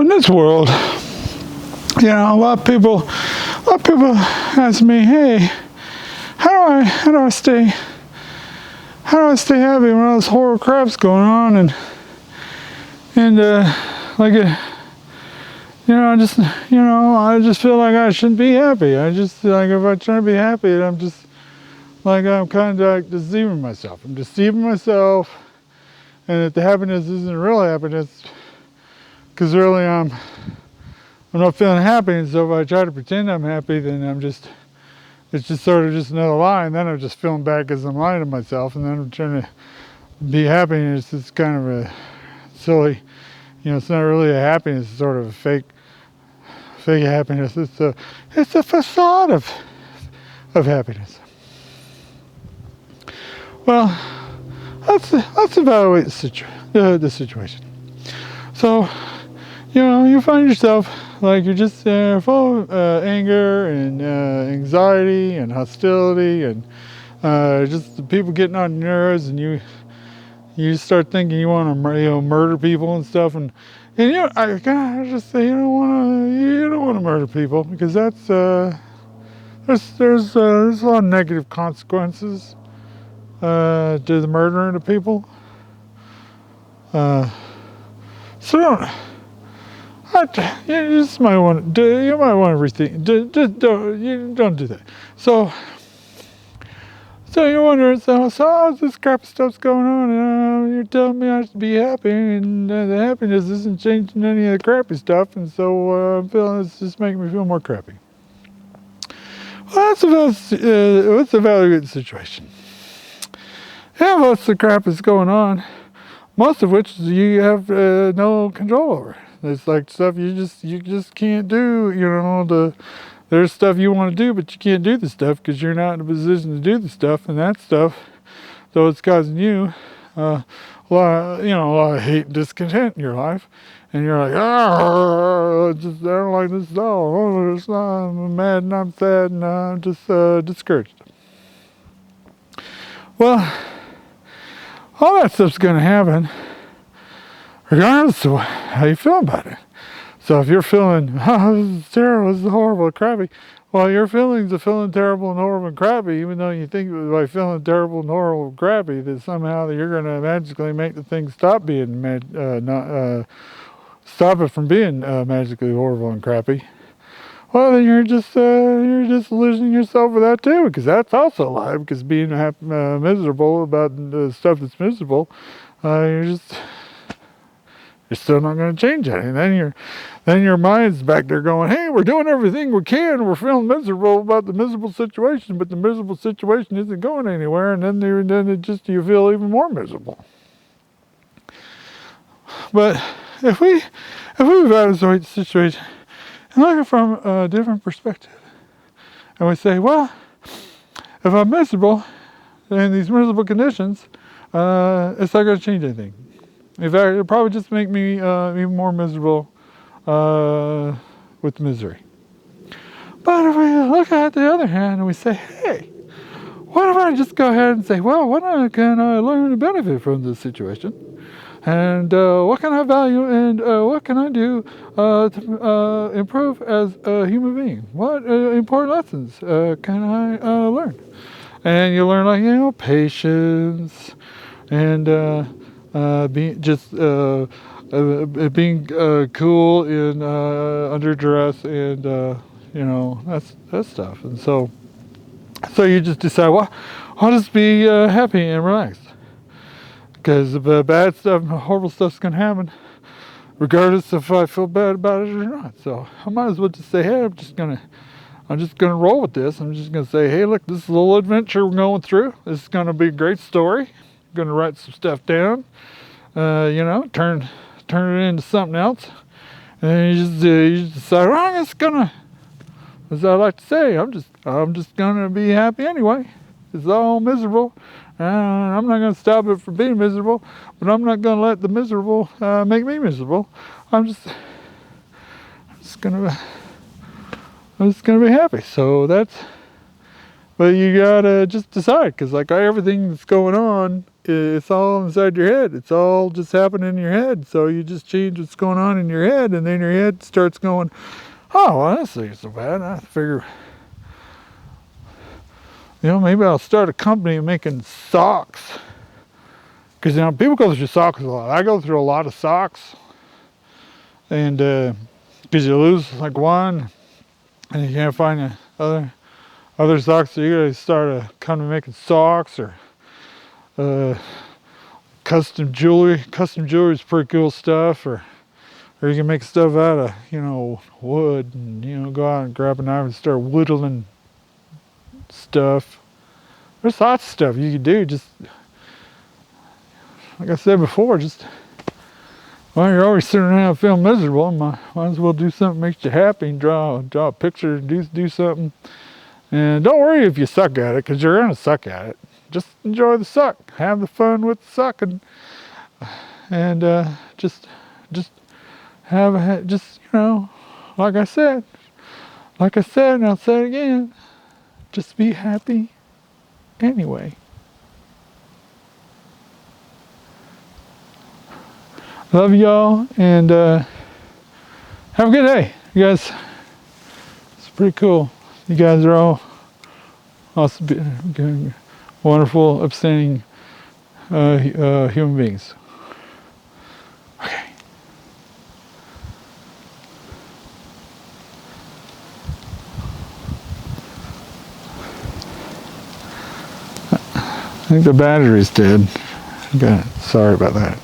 in this world, a lot of people ask me, hey, how do I stay happy when all this horrible crap's going on, and I just feel like I shouldn't be happy. I just like, if I try to be happy, I'm just like, I'm kind of like deceiving myself. I'm deceiving myself, and that the happiness isn't real happiness, because really I'm not feeling happy. And so if I try to pretend I'm happy, then it's just sort of just another lie, and then I'm just feeling bad because I'm lying to myself, and then I'm trying to be happy, and it's just kind of a silly, it's not really a happiness, it's sort of a fake happiness. It's a facade of happiness. Well, let's evaluate the situation. So, you find yourself like you're just full of anger and anxiety and hostility, and just the people getting on your nerves, and you start thinking you want to murder people and stuff, and I just say you don't want to murder people, because that's there's a lot of negative consequences to the murdering of people. So you might want to rethink. Don't do that. So you're wondering, so all this crap stuff's going on, and you're telling me I should be happy, and the happiness isn't changing any of the crappy stuff, and so I'm feeling it's just making me feel more crappy. Well, let's evaluate the situation. Yeah, most of the crap is going on, most of which you have no control over. It's like stuff you just can't do. There's stuff you want to do, but you can't do the stuff because you're not in a position to do the stuff, and that stuff, though it's causing you a lot of hate and discontent in your life, and you're like, I don't like this at all. I'm mad and I'm sad and I'm just discouraged. Well, all that stuff's going to happen regardless of how you feel about it. So if you're feeling, this is terrible, this is horrible and crappy, well, your feelings of feeling terrible and horrible and crappy, even though you think that by feeling terrible and horrible and crappy that somehow that you're going to magically make the thing stop it from being magically horrible and crappy, well, then you're just illusioning yourself with that too, because that's also a lie. Because being miserable about the stuff that's miserable, you're still not going to change anything. Then your mind's back there going, hey, we're doing everything we can. We're feeling miserable about the miserable situation, but the miserable situation isn't going anywhere. And then you feel even more miserable. But if we evaluate the situation and look at it from a different perspective, and we say, well, if I'm miserable in these miserable conditions, it's not going to change anything. In fact, it'll probably just make me even more miserable with misery. But if we look at the other hand and we say, hey, what if I just go ahead and say, well, what can I learn and benefit from this situation? And what can I value, and what can I do to improve as a human being? What important lessons can I learn? And you learn, patience, and being cool in underdress, and that's stuff. And so you just decide, well, I'll just be happy and relaxed, because the bad stuff and horrible stuff's gonna happen regardless if I feel bad about it or not. So I might as well just say, hey, I'm just gonna roll with this. I'm just gonna say, hey, look, this is a little adventure we're going through. This is gonna be a great story. I'm gonna write some stuff down, turn it into something else, and then you just decide, well, I'm just gonna, as I like to say, I'm just gonna be happy anyway. It's all miserable. I'm not going to stop it from being miserable, but I'm not going to let the miserable make me miserable. I'm just going to be happy. So but you got to just decide, because like everything that's going on it's all inside your head. It's all just happening in your head. So you just change what's going on in your head, and then your head starts going, oh, well, this ain't so bad. I figure, maybe I'll start a company making socks. Because, people go through socks a lot. I go through a lot of socks. And, because you lose like one, and you can't find the other socks, so you gotta start a company making socks or custom jewelry. Custom jewelry is pretty cool stuff, or you can make stuff out of wood, and go out and grab a knife and start whittling stuff. There's lots of stuff you can do. Just like I said before, well, you're always sitting around feeling miserable. Might as well do something that makes you happy and draw a picture, do something. And don't worry if you suck at it, because you're gonna suck at it. Just enjoy the suck. Have the fun with the suck, and just have like I said, and I'll say it again. Just be happy anyway. Love y'all, and have a good day. You guys, it's pretty cool. You guys are all awesome, wonderful, upstanding human beings. Okay. I think the battery's dead. Okay, sorry about that.